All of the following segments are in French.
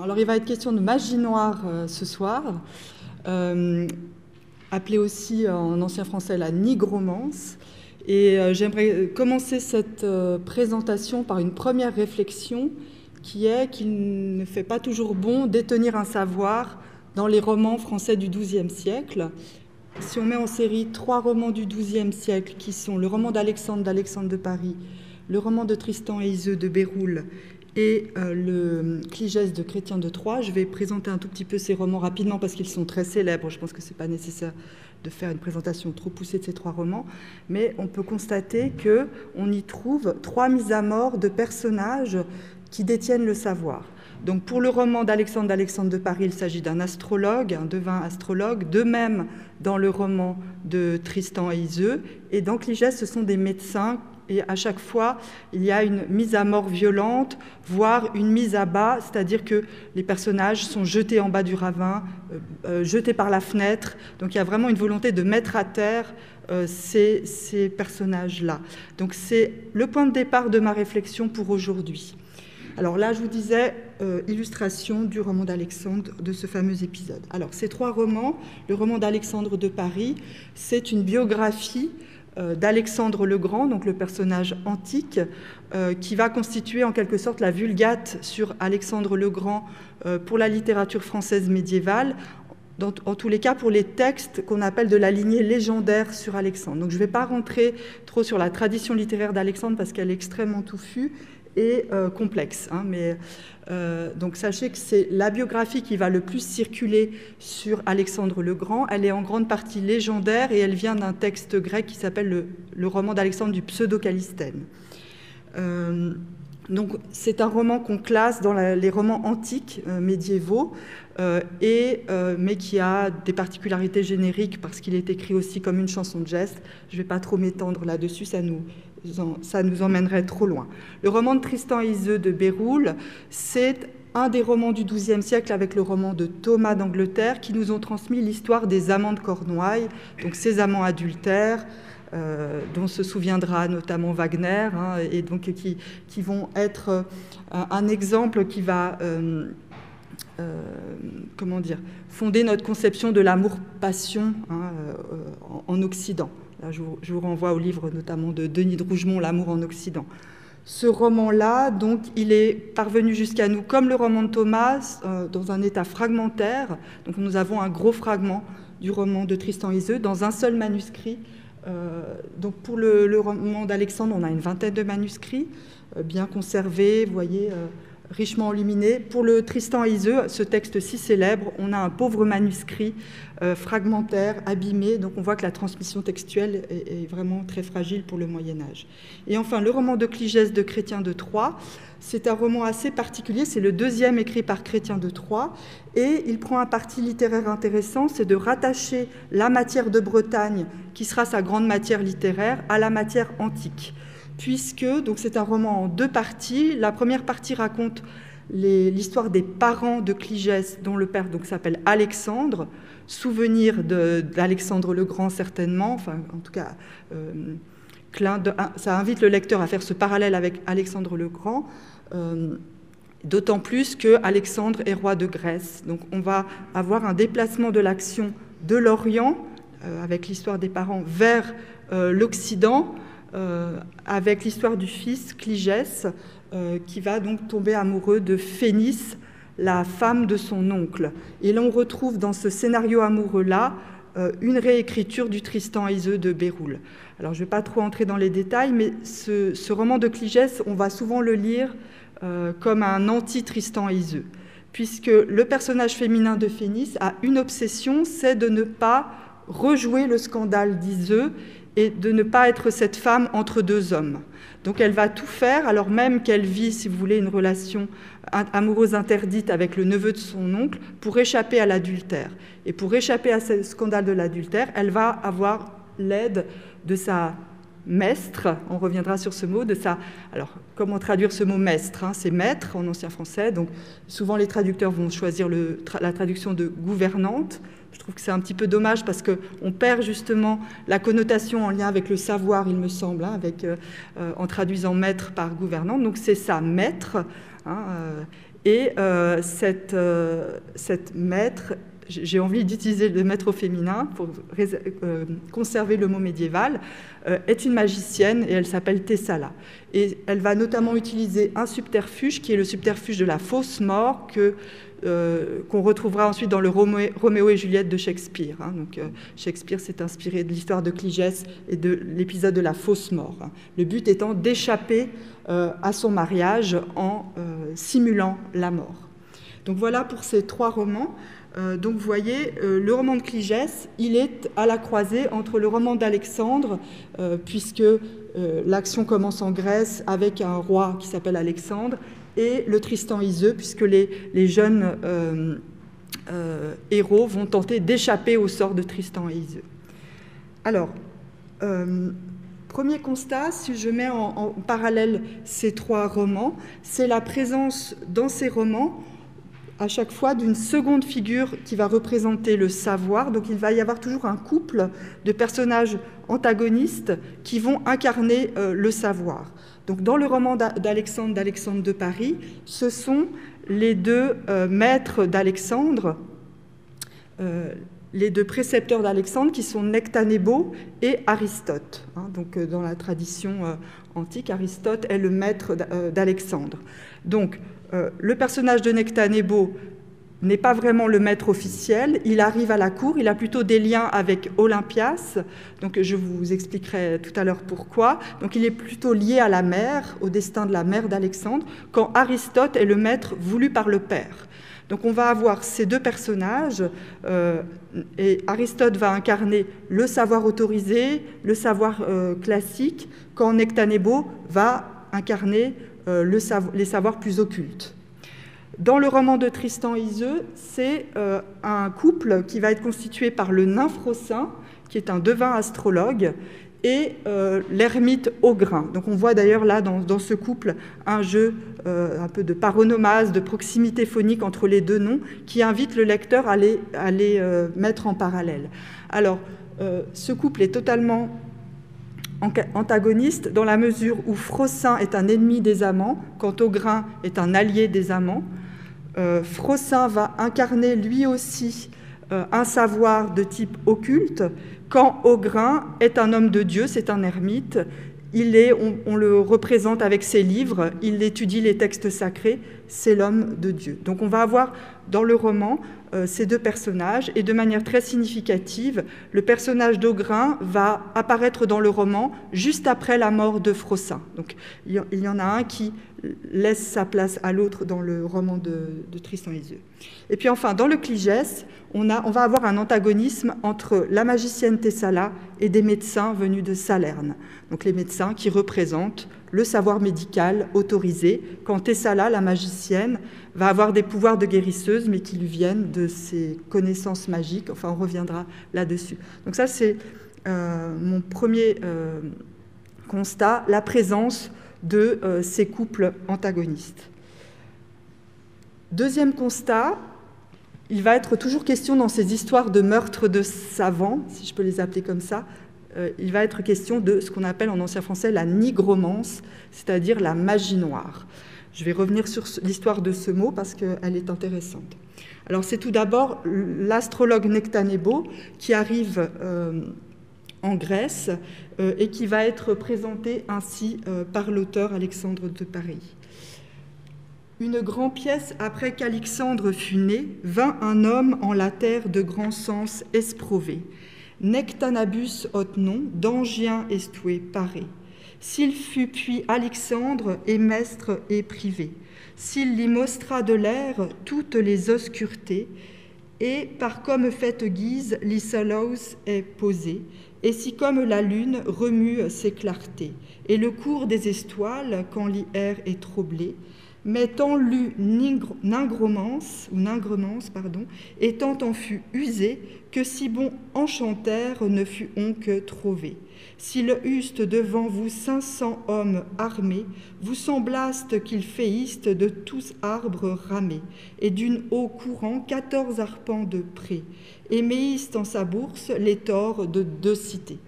Alors il va être question de magie noire ce soir, appelée aussi en ancien français la nigromance. Et j'aimerais commencer cette présentation par une première réflexion qui est qu'il ne fait pas toujours bon détenir un savoir dans les romans français du XIIe siècle. Si on met en série 3 romans du XIIe siècle qui sont le roman d'Alexandre de Paris, le roman de Tristan et Iseult de Béroul et le Cligès de Chrétien de Troyes. Je vais présenter un tout petit peu ces romans rapidement parce qu'ils sont très célèbres. Je pense que ce n'est pas nécessaire de faire une présentation trop poussée de ces 3 romans, mais on peut constater qu'on y trouve 3 mises à mort de personnages qui détiennent le savoir. Donc pour le roman d'Alexandre de Paris, il s'agit d'un astrologue, un devin astrologue, de même dans le roman de Tristan et Iseult, et dans Cligès, ce sont des médecins. Et à chaque fois, il y a une mise à mort violente, voire une mise à bas, c'est-à-dire que les personnages sont jetés en bas du ravin, jetés par la fenêtre. Donc il y a vraiment une volonté de mettre à terre ces personnages-là. Donc c'est le point de départ de ma réflexion pour aujourd'hui. Alors là, je vous disais, illustration du roman d'Alexandre, de ce fameux épisode. Alors ces 3 romans, le roman d'Alexandre de Paris, c'est une biographie d'Alexandre le Grand, donc le personnage antique, qui va constituer en quelque sorte la vulgate sur Alexandre le Grand pour la littérature française médiévale, en tous les cas pour les textes qu'on appelle de la lignée légendaire sur Alexandre. Donc je ne vais pas rentrer trop sur la tradition littéraire d'Alexandre parce qu'elle est extrêmement touffue et complexe. Donc sachez que c'est la biographie qui va le plus circuler sur Alexandre le Grand. Elle est en grande partie légendaire et elle vient d'un texte grec qui s'appelle le roman d'Alexandre du Pseudo-Callisthène. Donc c'est un roman qu'on classe dans les romans antiques médiévaux, mais qui a des particularités génériques parce qu'il est écrit aussi comme une chanson de geste. Je ne vais pas trop m'étendre là-dessus, ça nous emmènerait trop loin. Le roman de Tristan et Iseult de Béroul, c'est un des romans du XIIe siècle avec le roman de Thomas d'Angleterre qui nous ont transmis l'histoire des amants de Cornouailles, donc ces amants adultères, dont se souviendra notamment Wagner, et donc qui vont être un exemple qui va fonder notre conception de l'amour-passion en Occident. Là, je vous renvoie au livre notamment de Denis de Rougemont, L'amour en Occident. Ce roman-là, donc, il est parvenu jusqu'à nous, comme le roman de Thomas, dans un état fragmentaire. Donc nous avons un gros fragment du roman de Tristan et Iseult dans un seul manuscrit. Donc pour le roman d'Alexandre, on a une 20aine de manuscrits, bien conservés, vous voyez, richement enluminés. Pour le Tristan et Iseult, ce texte si célèbre, on a un pauvre manuscrit fragmentaire, abîmé, donc on voit que la transmission textuelle est vraiment très fragile pour le Moyen-Âge. Et enfin, le roman de Cligès de Chrétien de Troyes, c'est un roman assez particulier, c'est le 2e écrit par Chrétien de Troyes, et il prend un parti littéraire intéressant, c'est de rattacher la matière de Bretagne, qui sera sa grande matière littéraire, à la matière antique. Puisque, donc c'est un roman en 2 parties, la première partie raconte l'histoire des parents de Cligès, dont le père s'appelle Alexandre, souvenir d'Alexandre le Grand certainement, enfin en tout cas, ça invite le lecteur à faire ce parallèle avec Alexandre le Grand, d'autant plus que Alexandre est roi de Grèce. Donc on va avoir un déplacement de l'action de l'Orient, avec l'histoire des parents, vers l'Occident, avec l'histoire du fils Cligès, qui va donc tomber amoureux de Phénice, la femme de son oncle. Et l'on retrouve dans ce scénario amoureux-là une réécriture du Tristan et Iseult de Béroul. Alors je ne vais pas trop entrer dans les détails, mais ce roman de Cligès, on va souvent le lire comme un anti-Tristan et Iseult, puisque le personnage féminin de Phénice a une obsession, c'est de ne pas rejouer le scandale d'Iseult et de ne pas être cette femme entre 2 hommes. Donc elle va tout faire, alors même qu'elle vit, si vous voulez, une relation amoureuse interdite avec le neveu de son oncle, pour échapper à l'adultère. Et pour échapper à ce scandale de l'adultère, elle va avoir l'aide de sa maître, on reviendra sur ce mot, alors comment traduire ce mot maître, c'est maître en ancien français, donc souvent les traducteurs vont choisir la traduction de gouvernante. Je trouve que c'est un petit peu dommage parce qu'on perd justement la connotation en lien avec le savoir, il me semble, en traduisant maître par gouvernante. Donc c'est ça, maître, Et cette maître, j'ai envie d'utiliser le maître au féminin pour conserver le mot médiéval, est une magicienne et elle s'appelle Thessala. Et elle va notamment utiliser un subterfuge qui est le subterfuge de la fausse mort qu'on retrouvera ensuite dans le Roméo et Juliette de Shakespeare. Donc, Shakespeare s'est inspiré de l'histoire de Cligès et de l'épisode de la fausse mort. Le but étant d'échapper à son mariage en simulant la mort. Donc voilà pour ces 3 romans. Donc vous voyez, le roman de Cligès, il est à la croisée entre le roman d'Alexandre, puisque l'action commence en Grèce avec un roi qui s'appelle Alexandre, et le Tristan Iseux, puisque les jeunes héros vont tenter d'échapper au sort de Tristan et Iseux. Alors, premier constat, si je mets en parallèle ces 3 romans, c'est la présence dans ces romans à chaque fois d'une seconde figure qui va représenter le savoir. Donc il va y avoir toujours un couple de personnages antagonistes qui vont incarner le savoir. Donc dans le roman d'Alexandre de Paris, ce sont les 2 maîtres d'Alexandre, les 2 précepteurs d'Alexandre qui sont Nectanébo et Aristote. Donc dans la tradition antique, Aristote est le maître d'Alexandre. Donc le personnage de Nectanébo n'est pas vraiment le maître officiel, il arrive à la cour, il a plutôt des liens avec Olympias, donc je vous expliquerai tout à l'heure pourquoi. Donc il est plutôt lié à la mère, au destin de la mère d'Alexandre, quand Aristote est le maître voulu par le père. Donc on va avoir ces 2 personnages, et Aristote va incarner le savoir autorisé, le savoir classique, quand Nectanébo va incarner les savoirs plus occultes. Dans le roman de Tristan et Iseux, c'est un couple qui va être constitué par le nain Frosin, qui est un devin astrologue, et l'ermite Augrin. Donc on voit d'ailleurs là dans ce couple un jeu un peu de paronomase, de proximité phonique entre les 2 noms, qui invite le lecteur à les mettre en parallèle. Alors, ce couple est totalement antagoniste dans la mesure où Frosin est un ennemi des amants, quand Augrin est un allié des amants. Frosin va incarner lui aussi un savoir de type occulte, quand Augrin est un homme de Dieu, c'est un ermite. On le représente avec ses livres, il étudie les textes sacrés, c'est l'homme de Dieu. Donc on va avoir dans le roman ces 2 personnages, et de manière très significative, le personnage d'Augrin va apparaître dans le roman juste après la mort de Frosin. Donc il y en a un qui laisse sa place à l'autre dans le roman de Tristan et Iseux. Et puis enfin, dans le Cligès, on va avoir un antagonisme entre la magicienne Thessala et des médecins venus de Salerne. Donc les médecins qui représentent le savoir médical autorisé, quand Thessala, la magicienne, va avoir des pouvoirs de guérisseuse, mais qui lui viennent de ses connaissances magiques. Enfin, on reviendra là-dessus. Donc ça, c'est mon premier constat, la présence de ces couples antagonistes. Deuxième constat, il va être toujours question dans ces histoires de meurtres de savants, si je peux les appeler comme ça, il va être question de ce qu'on appelle en ancien français la nigromance, c'est-à-dire la magie noire. Je vais revenir sur l'histoire de ce mot parce qu'elle est intéressante. Alors c'est tout d'abord l'astrologue Nectanébo qui arrive en Grèce et qui va être présenté ainsi par l'auteur Alexandre de Paris. Une grande pièce après qu'Alexandre fut né, vint un homme en la terre de grand sens esprové. Nectanabus hot nom, d'Angien estoué paré. S'il fut puis Alexandre et mestre et privé, s'il l'y mostra de l'air toutes les oscuretés, et par comme faite guise l'Isalaus est posé, et si comme la lune remue ses clartés, et le cours des étoiles quand l'air est troublé, mettant lu ningromance, étant en fut usé, que si bon enchanteur ne fut on que trouvé. S'il euste devant vous 500 hommes armés, vous semblaste qu'ils féistent de tous arbres ramés, et d'une eau courant 14 arpents de près, et méistent en sa bourse les torts de 2 cités.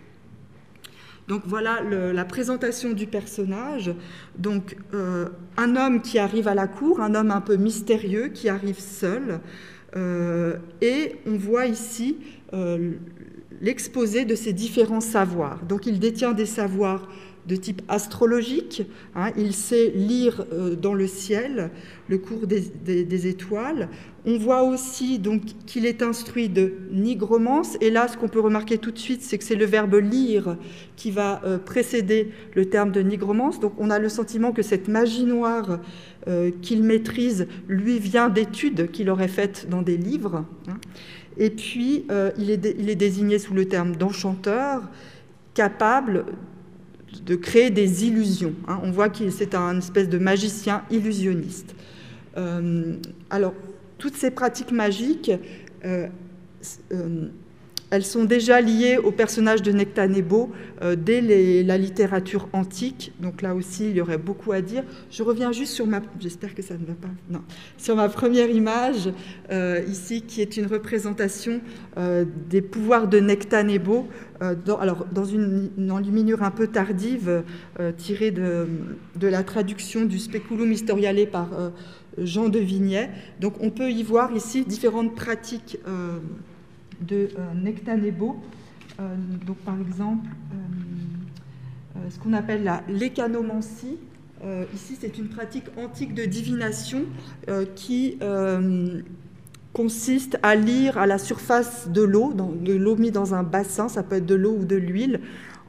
Donc voilà la présentation du personnage. Donc un homme qui arrive à la cour, un homme un peu mystérieux qui arrive seul. Et on voit ici l'exposé de ses différents savoirs. Donc il détient des savoirs de type astrologique, hein, il sait lire dans le ciel le cours des étoiles. On voit aussi donc qu'il est instruit de nigromance, et là ce qu'on peut remarquer tout de suite, c'est que c'est le verbe lire qui va précéder le terme de nigromance. Donc on a le sentiment que cette magie noire qu'il maîtrise lui vient d'études qu'il aurait faites dans des livres, hein. Et puis il est désigné sous le terme d'enchanteur, capable de créer des illusions, hein. On voit que c'est un espèce de magicien illusionniste. Alors, toutes ces pratiques magiques, elles sont déjà liées au personnage de Nectanebo dès la littérature antique. Donc là aussi, il y aurait beaucoup à dire. Je reviens juste sur j'espère que ça ne va pas... Non. Sur ma première image, ici, qui est une représentation des pouvoirs de Nectanebo, dans une enluminure un peu tardive, tirée de la traduction du Speculum Historiale par Jean de Vignay. Donc on peut y voir ici différentes pratiques de Nectanebo, donc par exemple ce qu'on appelle l'écanomancie. Ici c'est une pratique antique de divination qui consiste à lire à la surface de l'eau mise dans un bassin, ça peut être de l'eau ou de l'huile,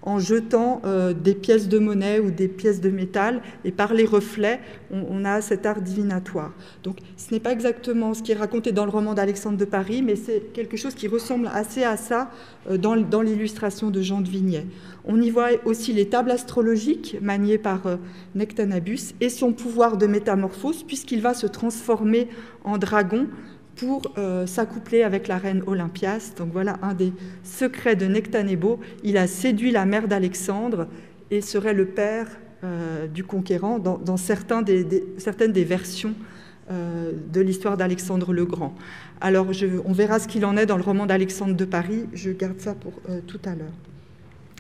en jetant des pièces de monnaie ou des pièces de métal, et par les reflets, on a cet art divinatoire. Donc ce n'est pas exactement ce qui est raconté dans le roman d'Alexandre de Paris, mais c'est quelque chose qui ressemble assez à ça dans l'illustration de Jean de Vignay. On y voit aussi les tables astrologiques maniées par Nectanabus et son pouvoir de métamorphose, puisqu'il va se transformer en dragon pour s'accoupler avec la reine Olympias. Donc voilà un des secrets de Nectanebo. Il a séduit la mère d'Alexandre et serait le père du conquérant dans certaines des versions de l'histoire d'Alexandre le Grand. Alors on verra ce qu'il en est dans le roman d'Alexandre de Paris, je garde ça pour tout à l'heure.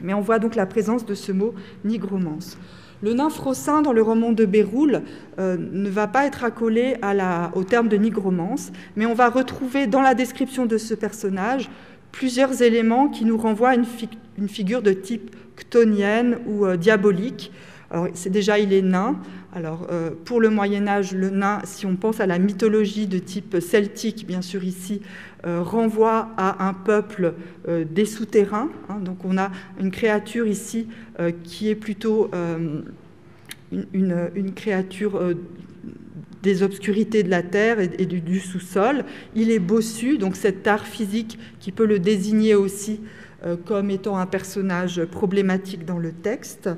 Mais on voit donc la présence de ce mot nigromance. Le nain Frosin, dans le roman de Béroul, ne va pas être accolé au terme de nigromance, mais on va retrouver dans la description de ce personnage plusieurs éléments qui nous renvoient à une figure de type chtonienne ou diabolique. Alors, il est nain. Alors, pour le Moyen-Âge, le nain, si on pense à la mythologie de type celtique, bien sûr ici, renvoie à un peuple des souterrains, hein. Donc on a une créature ici qui est plutôt une créature des obscurités de la terre et du sous-sol. Il est bossu, donc cet art physique qui peut le désigner aussi comme étant un personnage problématique dans le texte,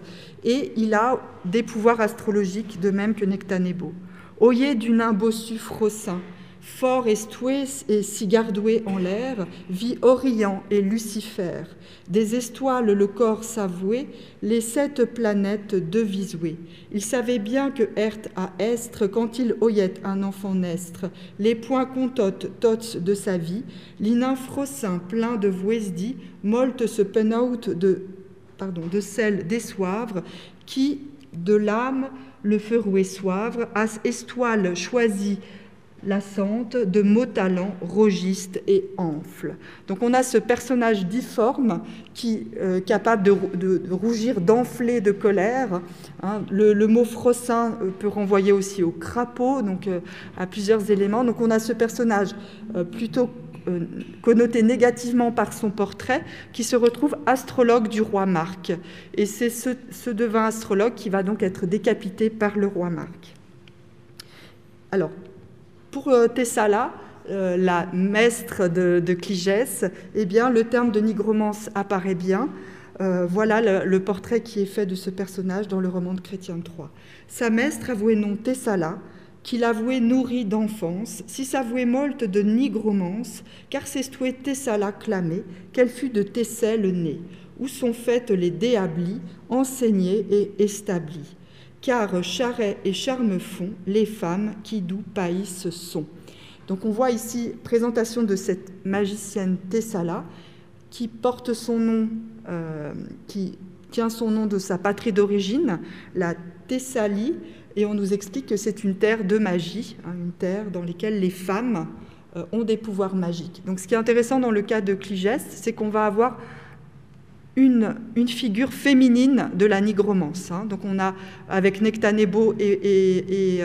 et il a des pouvoirs astrologiques, de même que Nectanebo. Oyez du nain bossu Frosin, fort estué et sigardoué en l'air, vit Orion et Lucifer, des étoiles le corps s'avoué, les 7 planètes devisouées. Il savait bien que Herte à Estre, quand il oyait un enfant naître, les points contotes tots de sa vie, l'inain Frosin plein de voesdi, molte se penaut de sel désoivre, qui de l'âme le ferouet soivre, as estoile choisie la sente de mots talents rogiste et enfle. Donc on a ce personnage difforme qui est capable de rougir, d'enfler de colère, hein. Le mot Frosin peut renvoyer aussi au crapaud, donc à plusieurs éléments. Donc on a ce personnage plutôt connoté négativement par son portrait, qui se retrouve astrologue du roi Marc. Et c'est ce devin astrologue qui va donc être décapité par le roi Marc. Alors, pour Thessala, la maître de Cligès, eh bien, le terme de nigromance apparaît bien. Voilà le portrait qui est fait de ce personnage dans le roman de Chrétien III. Sa maître avouait nom Thessala, qu'il avouait nourri d'enfance, si s'avouait molte de nigromance, car s'estouait Thessala clamé, qu'elle fut de Thessèle née, où sont faites les déhablis, enseignées et établies. Car charret et charme font les femmes qui d'où païs sont. Donc on voit ici présentation de cette magicienne Thessala qui porte son nom, qui tient son nom de sa patrie d'origine, la Thessalie, et on nous explique que c'est une terre de magie, une terre dans laquelle les femmes ont des pouvoirs magiques. Donc ce qui est intéressant dans le cas de Cligeste, c'est qu'on va avoir une figure féminine de la nigromance. Donc on a, avec Nectanebo et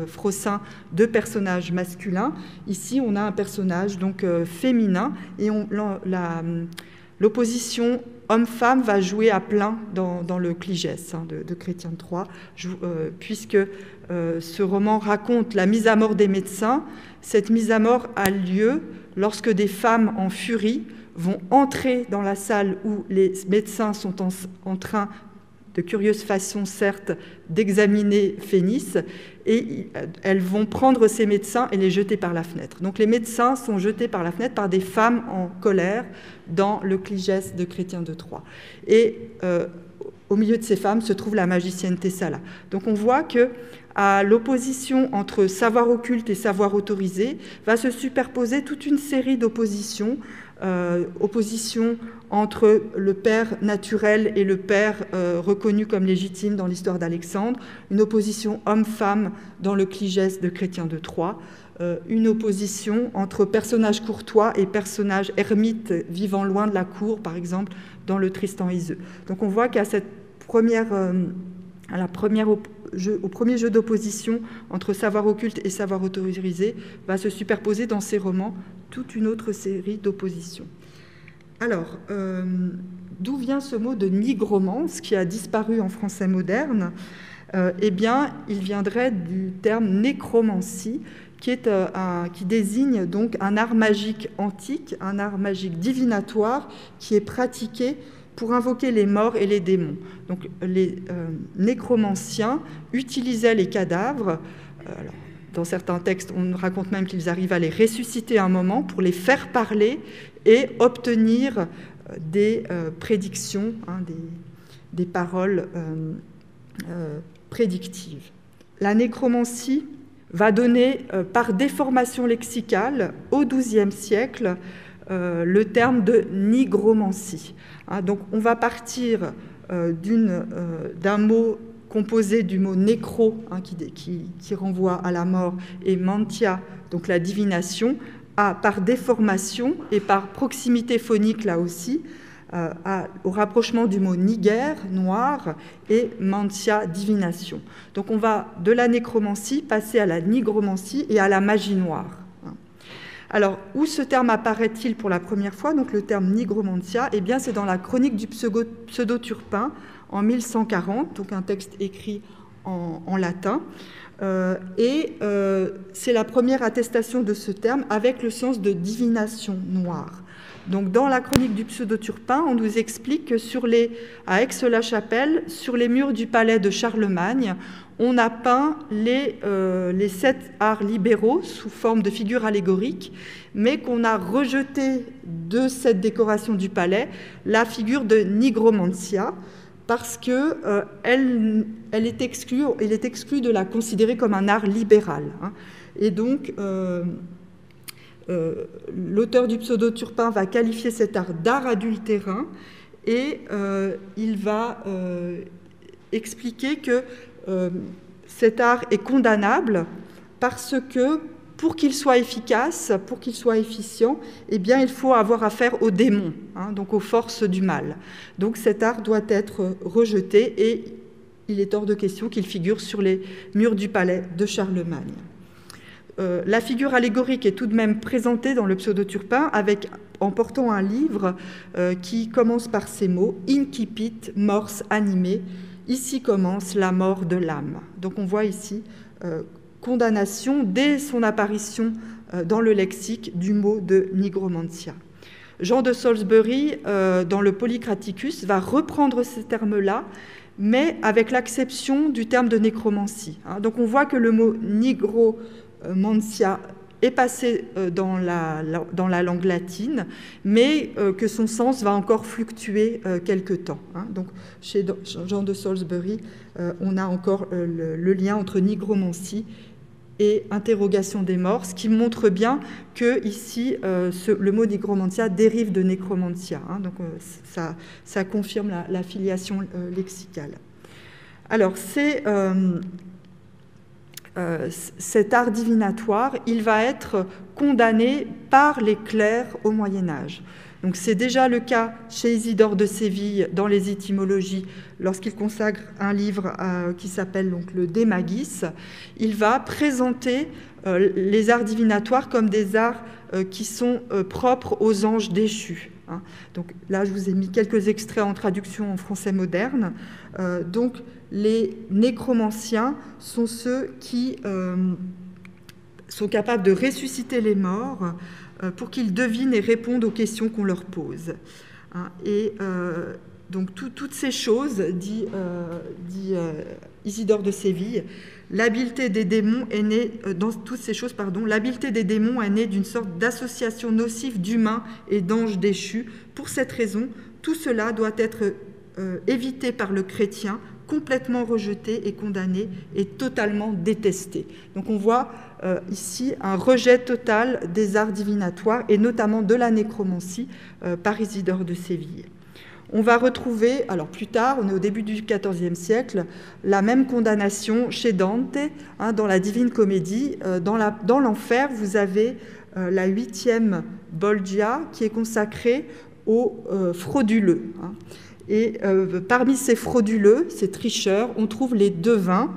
Froissart, deux personnages masculins. Ici, on a un personnage donc, féminin, et l'opposition homme-femme va jouer à plein dans le Cligeste de Chrétien de Troyes, puisque ce roman raconte la mise à mort des médecins. Cette mise à mort a lieu lorsque des femmes en furie vont entrer dans la salle où les médecins sont en train, de curieuse façon certes, d'examiner Phénice, et elles vont prendre ces médecins et les jeter par la fenêtre. Donc les médecins sont jetés par la fenêtre par des femmes en colère dans le Cligeste de Chrétien de Troyes. Et au milieu de ces femmes se trouve la magicienne Thessala. Donc on voit que à l'opposition entre savoir occulte et savoir autorisé va se superposer toute une série d'oppositions, opposition entre le père naturel et le père reconnu comme légitime dans l'histoire d'Alexandre, une opposition homme-femme dans le Cligeste de Chrétien de Troyes, une opposition entre personnages courtois et personnages ermites vivant loin de la cour, par exemple, dans le Tristan et Iseult. Donc on voit qu'à cette au premier jeu d'opposition entre savoir occulte et savoir autorisé va se superposer dans ces romans toute une autre série d'oppositions. Alors, d'où vient ce mot de nigromance qui a disparu en français moderne? Eh bien, il viendrait du terme nécromancie, qui désigne donc un art magique antique, un art magique divinatoire qui est pratiqué pour invoquer les morts et les démons. Donc les nécromanciens utilisaient les cadavres. Alors, dans certains textes, on raconte même qu'ils arrivent à les ressusciter un moment pour les faire parler et obtenir des prédictions, des paroles prédictives. La nécromancie va donner, par déformation lexicale, au XIIe siècle, le terme de nigromancie. Donc on va partir d'un mot composé du mot nécro, qui renvoie à la mort, et mantia, donc la divination, par déformation et par proximité phonique là aussi, au rapprochement du mot niger, noir, et mantia, divination. Donc on va de la nécromancie passer à la nigromancie et à la magie noire. Alors, où ce terme apparaît-il pour la première fois? Donc le terme nigromantia, eh bien c'est dans la chronique du Pseudo-Turpin en 1140, donc un texte écrit en latin, c'est la première attestation de ce terme avec le sens de divination noire. Donc dans la chronique du Pseudo-Turpin, on nous explique que à Aix-la-Chapelle, sur les murs du palais de Charlemagne, on a peint les 7 arts libéraux sous forme de figures allégoriques, mais qu'on a rejeté de cette décoration du palais la figure de nigromantia, parce qu'elle est exclue de la considérer comme un art libéral. Et donc, l'auteur du Pseudo-Turpin va qualifier cet art d'art adultérin, et il va expliquer que cet art est condamnable parce que pour qu'il soit efficace, pour qu'il soit efficient, eh bien, il faut avoir affaire aux démons, donc aux forces du mal. Donc cet art doit être rejeté et il est hors de question qu'il figure sur les murs du palais de Charlemagne. La figure allégorique est tout de même présentée dans le Pseudo-Turpin en portant un livre qui commence par ces mots « Incipit mors animae ». Ici commence la mort de l'âme. Donc on voit ici condamnation dès son apparition dans le lexique du mot de nigromantia. Jean de Salisbury, dans le Polycraticus, va reprendre ces termes-là, mais avec l'acception du terme de nécromancie. Donc on voit que le mot nigromantia est passé dans la langue latine, mais que son sens va encore fluctuer quelque temps. Donc, chez Jean de Salisbury, on a encore le lien entre nigromancie et interrogation des morts, ce qui montre bien que ici le mot nigromantia dérive de nécromantia, hein, donc ça confirme la filiation lexicale. Alors cet art divinatoire, il va être condamné par les clercs au Moyen-Âge. Donc c'est déjà le cas chez Isidore de Séville dans les étymologies, lorsqu'il consacre un livre qui s'appelle donc le De Magis. Il va présenter les arts divinatoires comme des arts qui sont propres aux anges déchus. Hein. Donc là, je vous ai mis quelques extraits en traduction en français moderne. Donc les nécromanciens sont ceux qui sont capables de ressusciter les morts pour qu'ils devinent et répondent aux questions qu'on leur pose. Hein. Et donc toutes ces choses, dit Isidore de Séville, l'habileté des démons est née, dans toutes ces choses, pardon, l'habileté des démons est née d'une sorte d'association nocive d'humains et d'anges déchus. Pour cette raison, tout cela doit être évité par le chrétien, complètement rejeté et condamné et totalement détesté. Donc on voit ici un rejet total des arts divinatoires et notamment de la nécromancie par Isidore de Séville. On va retrouver, alors plus tard, on est au début du XIVe siècle, la même condamnation chez Dante, hein, dans la Divine Comédie. Dans l'enfer, vous avez la 8e Bolgia qui est consacrée aux frauduleux. Hein. Et parmi ces frauduleux, ces tricheurs, on trouve les devins,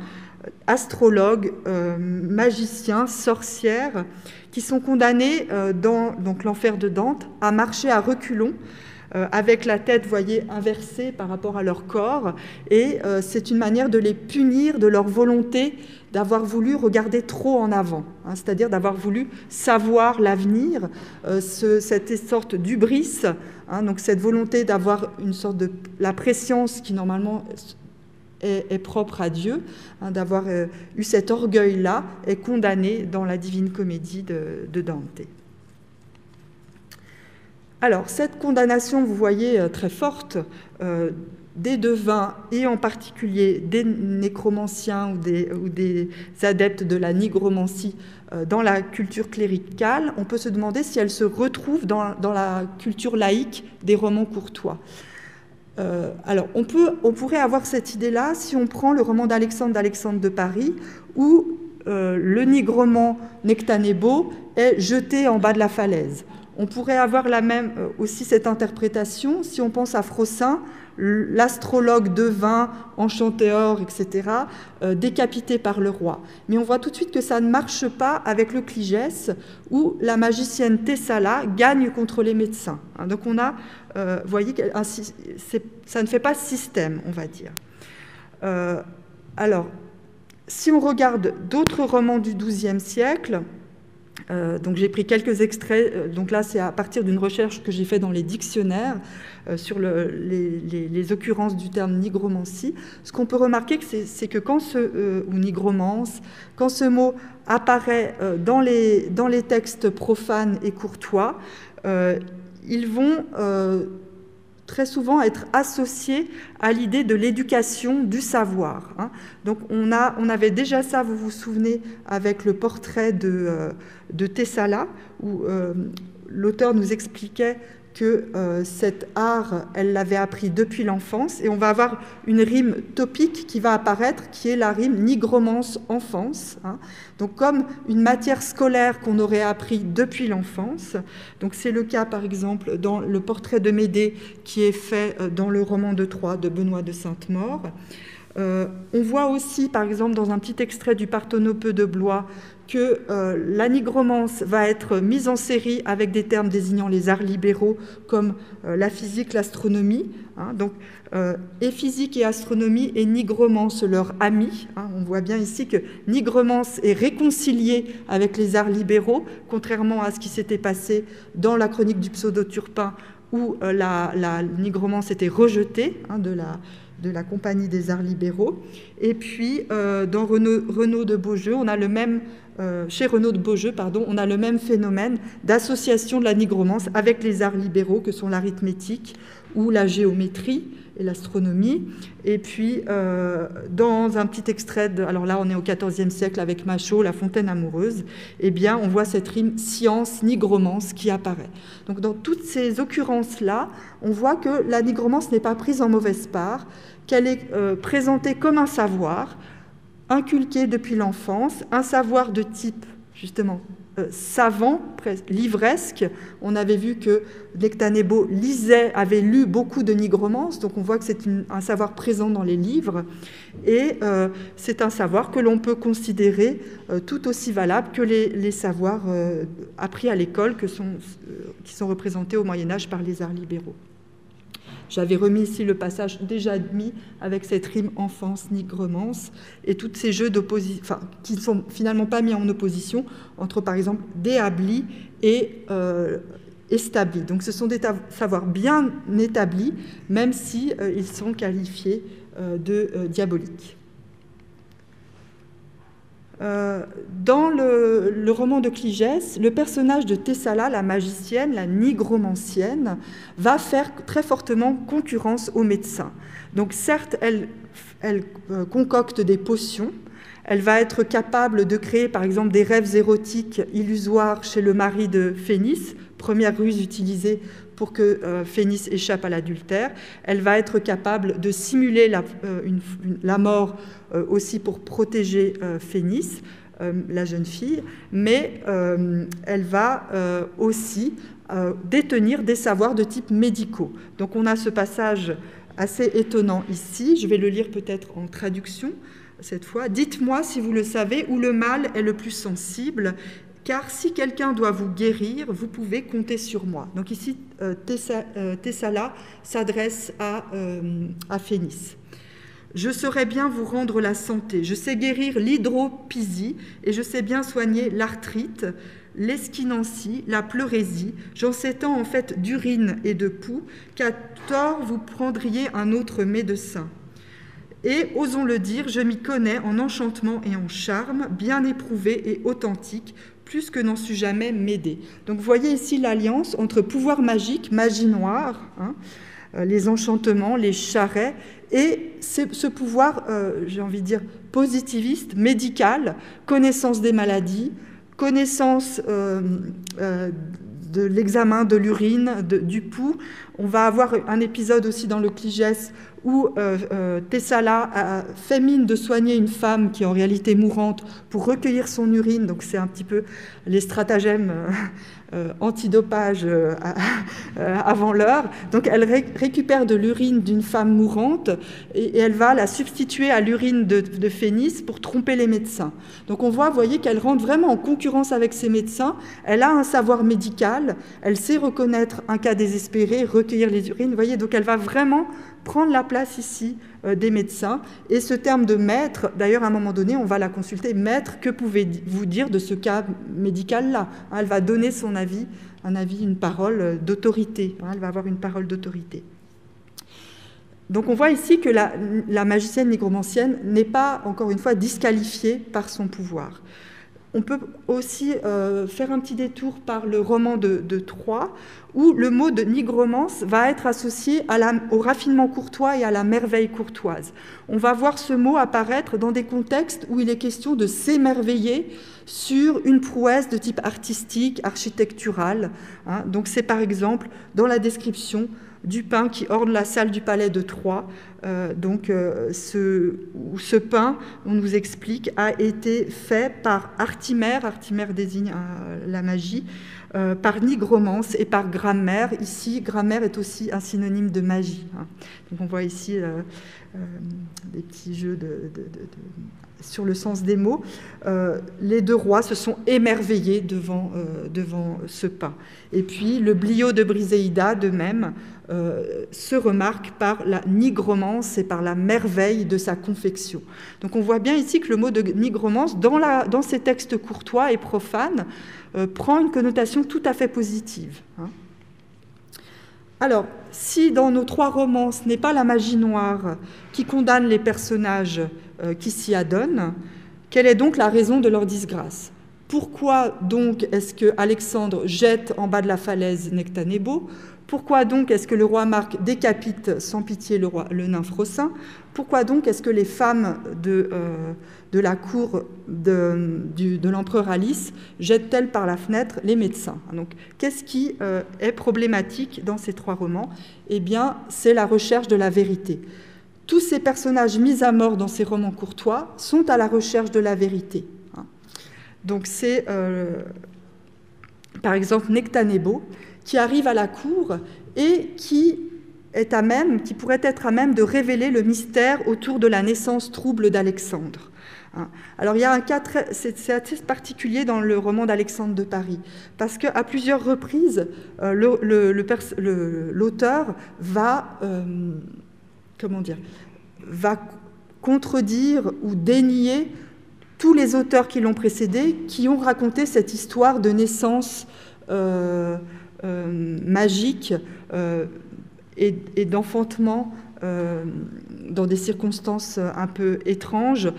astrologues, magiciens, sorcières, qui sont condamnés dans l'enfer de Dante à marcher à reculons, avec la tête, vous voyez, inversée par rapport à leur corps. Et c'est une manière de les punir de leur volonté d'avoir voulu regarder trop en avant, hein, c'est-à-dire d'avoir voulu savoir l'avenir, cette sorte d'hubris, hein, donc cette volonté d'avoir une sorte de la préscience qui normalement est propre à Dieu, hein, d'avoir eu cet orgueil-là, est condamné dans la Divine Comédie de Dante. Alors, cette condamnation, vous voyez, très forte, des devins et en particulier des nécromanciens ou des adeptes de la nigromancie dans la culture cléricale, on peut se demander si elle se retrouve dans la culture laïque des romans courtois. Alors, on pourrait avoir cette idée-là si on prend le roman d'Alexandre de Paris, où le nigromant Nectanebo est jeté en bas de la falaise. On pourrait avoir aussi cette interprétation si on pense à Froissart, l'astrologue devin, enchantéor, etc., décapité par le roi. Mais on voit tout de suite que ça ne marche pas avec le Cligès, où la magicienne Thessala gagne contre les médecins. Donc on a, vous voyez, ça ne fait pas système, on va dire. Alors, si on regarde d'autres romans du XIIe siècle, donc j'ai pris quelques extraits, donc là c'est à partir d'une recherche que j'ai faite dans les dictionnaires sur les occurrences du terme nigromancie. Ce qu'on peut remarquer, c'est que ou nigromance, quand ce mot apparaît dans les textes profanes et courtois, ils vont très souvent être associés à l'idée de l'éducation du savoir. Hein. Donc on avait déjà ça, vous vous souvenez, avec le portrait de Thessala, où l'auteur nous expliquait que cet art, elle l'avait appris depuis l'enfance, et on va avoir une rime topique qui va apparaître, qui est la rime nigromance-enfance, hein. Donc comme une matière scolaire qu'on aurait appris depuis l'enfance. Donc c'est le cas, par exemple, dans le portrait de Médée, qui est fait dans le roman de Troie de Benoît de Sainte-Maure. On voit aussi, par exemple, dans un petit extrait du Parthenopeu de Blois, que la nigromance va être mise en série avec des termes désignant les arts libéraux comme la physique, l'astronomie. Hein, donc, et physique et astronomie et nigromance leurs amis. Hein, on voit bien ici que nigromance est réconciliée avec les arts libéraux, contrairement à ce qui s'était passé dans la chronique du pseudo-Turpin, où la nigromance était rejetée, hein, de la Compagnie des Arts Libéraux. Et puis, dans Renaud de Beaujeu, on a le même, chez Renaud de Beaujeu, pardon, on a le même phénomène d'association de la nigromance avec les arts libéraux que sont l'arithmétique ou la géométrie. et l'astronomie. Et puis, dans un petit extrait, alors là, on est au XIVe siècle avec Machaut, La Fontaine amoureuse, eh bien, on voit cette rime science, nigromance qui apparaît. Donc, dans toutes ces occurrences-là, on voit que la nigromance n'est pas prise en mauvaise part, qu'elle est présentée comme un savoir, inculqué depuis l'enfance, un savoir de type, justement, savant, livresque. On avait vu que Nectanebo avait lu beaucoup de nigromance, donc on voit que c'est un savoir présent dans les livres, et c'est un savoir que l'on peut considérer tout aussi valable que les savoirs appris à l'école qui sont représentés au Moyen-Âge par les arts libéraux. J'avais remis ici le passage déjà admis avec cette rime enfance, nigromance, et tous ces jeux d'opposition, enfin, qui ne sont finalement pas mis en opposition entre, par exemple, déabli et établi. Donc ce sont des savoirs bien établis, même si ils sont qualifiés de diaboliques. Dans le roman de Cligès, le personnage de Thessala, la magicienne, la nigromancienne, va faire très fortement concurrence aux médecins. Donc certes, elle concocte des potions, elle va être capable de créer par exemple des rêves érotiques illusoires chez le mari de Phénice, première ruse utilisée pour que Phénice échappe à l'adultère. Elle va être capable de simuler la mort aussi pour protéger Phénice, la jeune fille, mais elle va aussi détenir des savoirs de type médicaux. Donc on a ce passage assez étonnant ici, je vais le lire peut-être en traduction cette fois. « Dites-moi si vous le savez où le mal est le plus sensible, car si quelqu'un doit vous guérir, vous pouvez compter sur moi. » Donc ici, Thessala s'adresse à Phénice. « Je saurais bien vous rendre la santé. Je sais guérir l'hydropisie et je sais bien soigner l'arthrite, l'esquinancie, la pleurésie. J'en sais tant en fait d'urine et de poux qu'à tort vous prendriez un autre médecin. Et, osons le dire, je m'y connais en enchantement et en charme, bien éprouvé et authentique, plus que n'en suis jamais m'aider. » Donc vous voyez ici l'alliance entre pouvoir magique, magie noire, les enchantements, les charrets, et ce pouvoir, j'ai envie de dire, positiviste, médical, connaissance des maladies, connaissance de l'examen de l'urine, du pouls. On va avoir un épisode aussi dans le Cligès où Thessala fait mine de soigner une femme qui est en réalité mourante pour recueillir son urine. Donc c'est un petit peu les stratagèmes antidopage avant l'heure. Donc elle récupère de l'urine d'une femme mourante et elle va la substituer à l'urine de Phénice pour tromper les médecins. Donc on voit, vous voyez, qu'elle rentre vraiment en concurrence avec ses médecins. Elle a un savoir médical, elle sait reconnaître un cas désespéré, recueillir les urines. Vous voyez, donc elle va vraiment prendre la place ici des médecins. Et ce terme de maître, d'ailleurs, à un moment donné, on va la consulter. Maître, que pouvez-vous dire de ce cas médical-là? Elle va donner son avis, une parole d'autorité. Elle va avoir une parole d'autorité. Donc on voit ici que la magicienne nigromancienne n'est pas, encore une fois, disqualifiée par son pouvoir. On peut aussi faire un petit détour par le roman de Troie, où le mot de nigromance va être associé au raffinement courtois et à la merveille courtoise. On va voir ce mot apparaître dans des contextes où il est question de s'émerveiller sur une prouesse de type artistique, architectural. Donc c'est par exemple dans la description du pain qui orne la salle du palais de Troie. Ce pain, on nous explique, a été fait par Artimère. Artimère désigne la magie, par nigromance et par grammaire. Ici, grammaire est aussi un synonyme de magie. Donc on voit ici des petits jeux sur le sens des mots. Les deux rois se sont émerveillés devant ce pain. Et puis le bliot de Briséida, de même, se remarque par la nigromance et par la merveille de sa confection. Donc on voit bien ici que le mot de nigromance, dans ces textes courtois et profanes, prend une connotation tout à fait positive. Alors, si dans nos trois romans, ce n'est pas la magie noire qui condamne les personnages qui s'y adonnent, quelle est donc la raison de leur disgrâce? Pourquoi donc est-ce que Alexandre jette en bas de la falaise Nectanebo? Pourquoi donc est-ce que le roi Marc décapite sans pitié le nain Frosin? Pourquoi donc est-ce que les femmes de la cour de l'empereur Alice jettent-elles par la fenêtre les médecins? Donc, qu'est-ce qui est problématique dans ces trois romans? Eh bien, c'est la recherche de la vérité. Tous ces personnages mis à mort dans ces romans courtois sont à la recherche de la vérité. Donc, c'est, par exemple, Nectanebo, qui arrive à la cour et qui pourrait être à même de révéler le mystère autour de la naissance trouble d'Alexandre. Alors il y a un cas c'est assez particulier dans le roman d'Alexandre de Paris, parce qu'à plusieurs reprises, l'auteur va contredire ou dénier tous les auteurs qui l'ont précédé, qui ont raconté cette histoire de naissance magique et d'enfantement dans des circonstances un peu étranges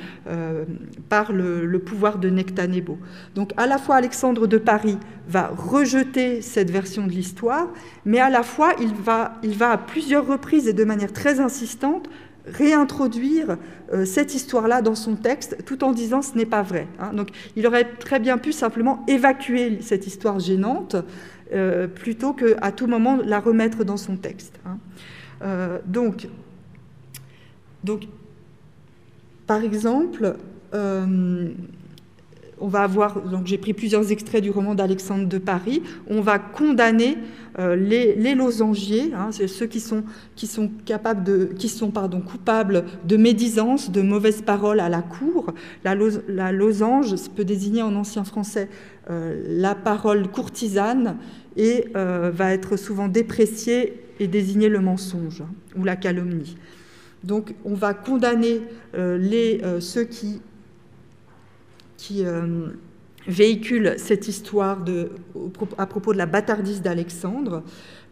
par le pouvoir de Nectanebo. Donc à la fois Alexandre de Paris va rejeter cette version de l'histoire, mais à la fois il va à plusieurs reprises et de manière très insistante réintroduire cette histoire-là dans son texte, tout en disant ce n'est pas vrai. Donc il aurait très bien pu simplement évacuer cette histoire gênante plutôt qu'à tout moment la remettre dans son texte. Donc, par exemple, on va avoir, donc j'ai pris plusieurs extraits du roman d'Alexandre de Paris, on va condamner les losangiers, c'est ceux qui sont coupables de médisance, de mauvaises paroles à la cour. La losange peut désigner en ancien français la parole courtisane et va être souvent dépréciée et désigner le mensonge ou la calomnie. Donc on va condamner ceux qui véhiculent cette histoire à propos de la bâtardise d'Alexandre,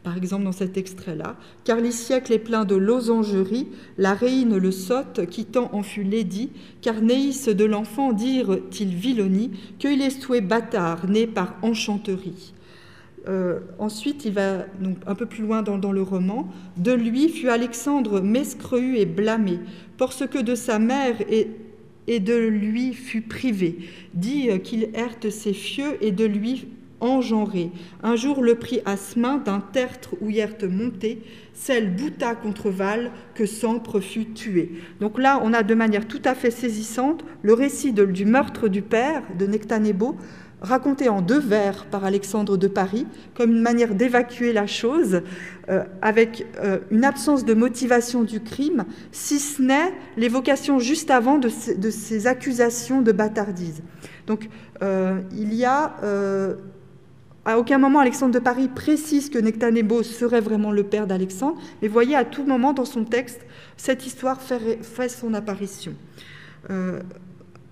par exemple dans cet extrait-là. « Car les siècles est plein de losangerie, la reine le sotte, qui tant en fut lady, car néis de l'enfant dire-t-il vilonie, qu'il est doué bâtard, né par enchanterie. » Ensuite, il va donc un peu plus loin dans le roman. « De lui fut Alexandre mescreux et blâmé, parce que de sa mère et de lui fut privé, dit qu'il herte ses fieux et de lui engendré. Un jour le prit à ce main d'un tertre où herte monté, celle bouta contre Val que Sampre fut tué. » Donc là, on a de manière tout à fait saisissante le récit du meurtre du père de Nectanebo, raconté en 2 vers par Alexandre de Paris, comme une manière d'évacuer la chose, avec une absence de motivation du crime, si ce n'est l'évocation juste avant de ces accusations de bâtardise. Donc, il y a... à aucun moment, Alexandre de Paris précise que Nectanebo serait vraiment le père d'Alexandre, mais voyez, à tout moment dans son texte, cette histoire fait son apparition.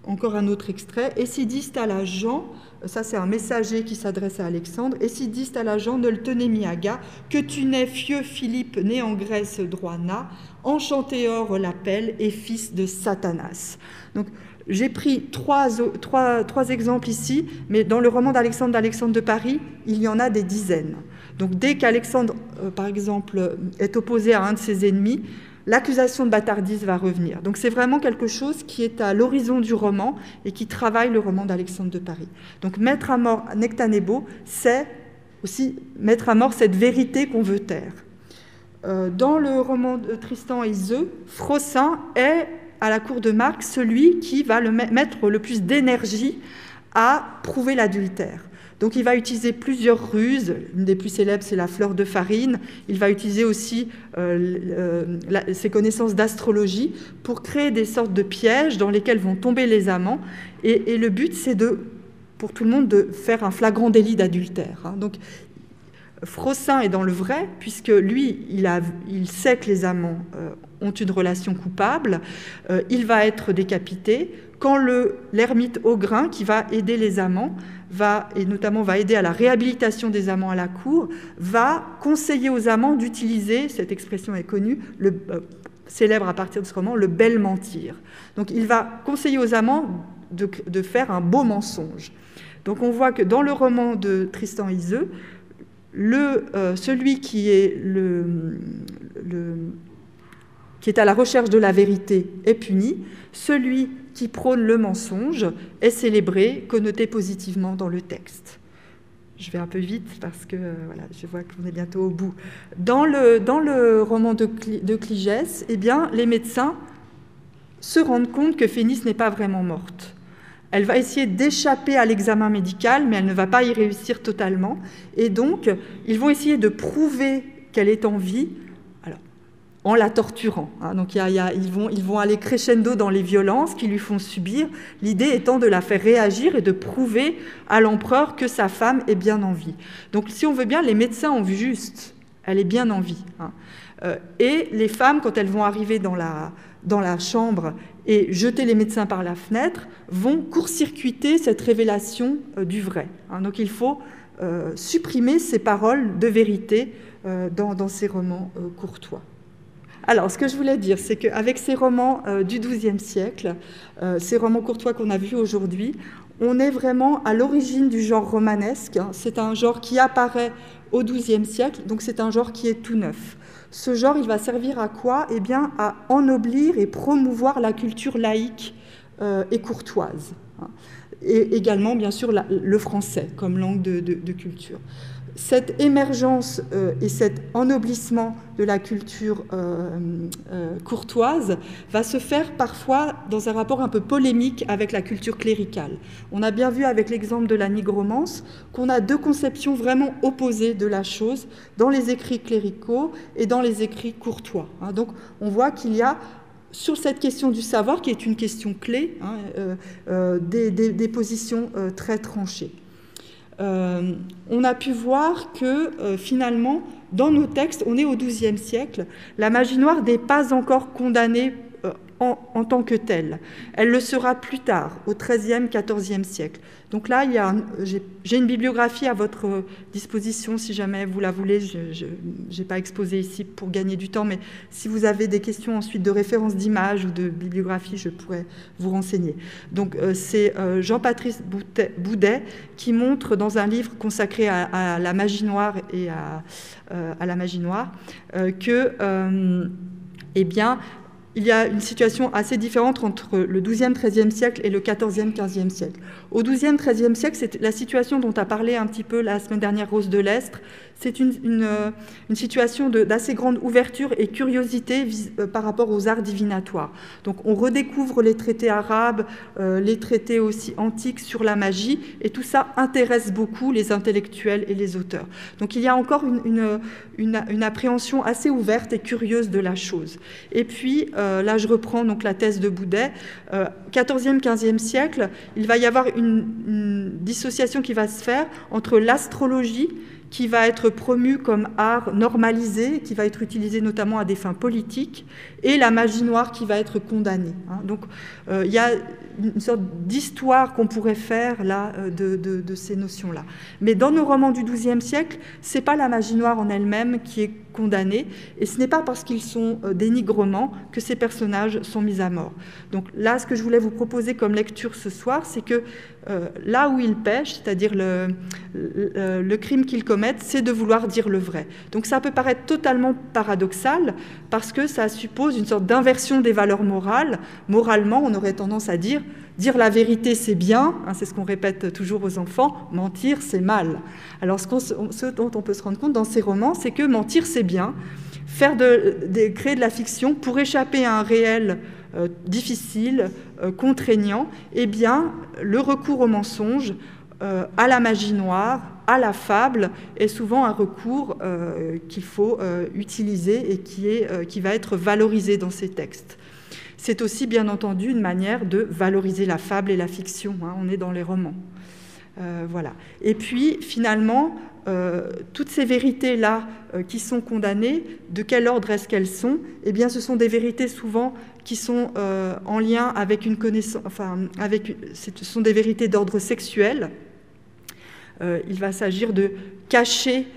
Encore un autre extrait. « Et si disent à la Jean », ça c'est un messager qui s'adresse à Alexandre, « Et si disent à la Jean, ne le tenez mi à gars, que tu n'es fieux Philippe, né en Grèce droit na, enchantéor l'appelle, et fils de Satanas. » Donc, j'ai pris trois exemples ici, mais dans le roman d'Alexandre de Paris, il y en a des dizaines. Donc, dès qu'Alexandre, par exemple, est opposé à un de ses ennemis, l'accusation de bâtardise va revenir. Donc c'est vraiment quelque chose qui est à l'horizon du roman et qui travaille le roman d'Alexandre de Paris. Donc mettre à mort Nectanebo, c'est aussi mettre à mort cette vérité qu'on veut taire. Dans le roman de Tristan et Iseult, Frosin est, à la cour de Marc, celui qui va mettre le plus d'énergie à prouver l'adultère. Donc il va utiliser plusieurs ruses, une des plus célèbres c'est la fleur de farine, il va utiliser aussi ses connaissances d'astrologie pour créer des sortes de pièges dans lesquels vont tomber les amants, et le but c'est pour tout le monde de faire un flagrant délit d'adultère. Donc Frosin est dans le vrai, puisque lui, il sait que les amants ont une relation coupable, il va être décapité. Quand l'ermite Augrin, qui va aider les amants, et notamment va aider à la réhabilitation des amants à la cour, va conseiller aux amants d'utiliser, cette expression est connue, célèbre à partir de ce roman, le bel mentir. Donc il va conseiller aux amants de faire un beau mensonge. Donc on voit que dans le roman de Tristan Iseult, celui qui est à la recherche de la vérité est puni, celui qui prône le mensonge est célébré, connoté positivement dans le texte. Je vais un peu vite parce que voilà, je vois qu'on est bientôt au bout. Dans le roman de Cligès, eh bien, les médecins se rendent compte que Phénice n'est pas vraiment morte. Elle va essayer d'échapper à l'examen médical, mais elle ne va pas y réussir totalement. Et donc, ils vont essayer de prouver qu'elle est en vie, alors, en la torturant. Hein. Donc, ils vont aller crescendo dans les violences qu'ils lui font subir, l'idée étant de la faire réagir et de prouver à l'empereur que sa femme est bien en vie. Donc, si on veut bien, les médecins ont vu juste, elle est bien en vie. Hein. Et les femmes, quand elles vont arriver dans la chambre et jeter les médecins par la fenêtre, vont court-circuiter cette révélation du vrai. Hein. Donc il faut supprimer ces paroles de vérité dans ces romans courtois. Alors, ce que je voulais dire, c'est qu'avec ces romans du XIIe siècle, ces romans courtois qu'on a vus aujourd'hui, on est vraiment à l'origine du genre romanesque. Hein. C'est un genre qui apparaît au XIIe siècle, donc c'est un genre qui est tout neuf. Ce genre, il va servir à quoi? Eh bien, à ennoblir et promouvoir la culture laïque et courtoise. Hein. Et également, bien sûr, le français comme langue de culture. Cette émergence et cet ennoblissement de la culture courtoise va se faire parfois dans un rapport un peu polémique avec la culture cléricale. On a bien vu avec l'exemple de la nigromance qu'on a deux conceptions vraiment opposées de la chose dans les écrits cléricaux et dans les écrits courtois. Hein. Donc on voit qu'il y a sur cette question du savoir, qui est une question clé, hein, des positions très tranchées. On a pu voir que finalement, dans nos textes, on est au XIIe siècle, la magie noire n'est pas encore condamnée en tant que telle. Elle le sera plus tard, au XIIIe, XIVe siècle. Donc là, j'ai une bibliographie à votre disposition, si jamais vous la voulez. Je n'ai pas exposé ici pour gagner du temps, mais si vous avez des questions ensuite de références d'images ou de bibliographie, je pourrais vous renseigner. Donc c'est Jean-Patrice Boudet qui montre dans un livre consacré à la magie noire et à la magie noire que, eh bien, il y a une situation assez différente entre le XIIe, XIIIe siècle et le XIVe, XVe siècle. Au XIIe, XIIIe siècle, c'est la situation dont a parlé un petit peu la semaine dernière Rose de Lestre. C'est une situation d'assez grande ouverture et curiosité par rapport aux arts divinatoires. Donc on redécouvre les traités arabes, les traités aussi antiques sur la magie, et tout ça intéresse beaucoup les intellectuels et les auteurs. Donc il y a encore une appréhension assez ouverte et curieuse de la chose. Et puis, là je reprends donc la thèse de Boudet, 14e, 15e siècle, il va y avoir une dissociation qui va se faire entre l'astrologie, qui va être promue comme art normalisé, qui va être utilisé notamment à des fins politiques, et la magie noire qui va être condamnée. Hein. Donc il y a une sorte d'histoire qu'on pourrait faire là de ces notions-là. Mais dans nos romans du XIIe siècle, ce n'est pas la magie noire en elle-même qui est condamnée, et ce n'est pas parce qu'ils sont des nigrements que ces personnages sont mis à mort. Donc là, ce que je voulais vous proposer comme lecture ce soir, c'est que là où ils pêchent, c'est-à-dire le crime qu'ils commettent, c'est de vouloir dire le vrai. Donc ça peut paraître totalement paradoxal, parce que ça suppose une sorte d'inversion des valeurs morales. Moralement, on aurait tendance à dire la vérité, c'est bien, hein, c'est ce qu'on répète toujours aux enfants, mentir, c'est mal. Alors ce dont on peut se rendre compte dans ces romans, c'est que mentir, c'est bien. Créer de la fiction pour échapper à un réel difficile, contraignant, eh bien, le recours au mensonge, à la magie noire, à la fable, est souvent un recours qu'il faut utiliser et qui va être valorisé dans ces textes. C'est aussi, bien entendu, une manière de valoriser la fable et la fiction. Hein, on est dans les romans. Voilà. Et puis, finalement, toutes ces vérités-là qui sont condamnées, de quel ordre est-ce qu'elles sont? Eh bien, ce sont des vérités souvent qui sont en lien avec une connaissance, ce sont des vérités d'ordre sexuel. Il va s'agir de cacher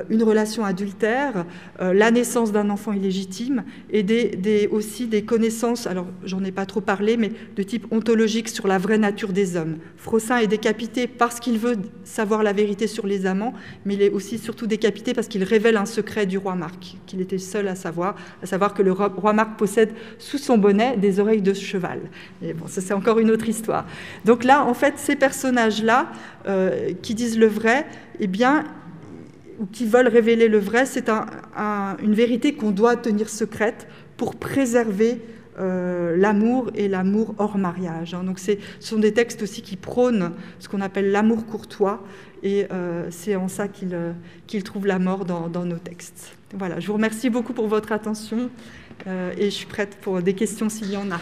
une relation adultère, la naissance d'un enfant illégitime et aussi des connaissances, alors j'en ai pas trop parlé, mais de type ontologique sur la vraie nature des hommes. Froissart est décapité parce qu'il veut savoir la vérité sur les amants, mais il est aussi surtout décapité parce qu'il révèle un secret du roi Marc, qu'il était seul à savoir que le roi Marc possède sous son bonnet des oreilles de cheval. Et bon, ça c'est encore une autre histoire. Donc là, en fait, ces personnages-là, qui disent le vrai, eh bien, ou qui veulent révéler le vrai, c'est une vérité qu'on doit tenir secrète pour préserver l'amour et l'amour hors mariage. Donc ce sont des textes aussi qui prônent ce qu'on appelle l'amour courtois, et c'est en ça qu'ils trouvent la mort dans nos textes. Voilà, je vous remercie beaucoup pour votre attention, et je suis prête pour des questions s'il y en a.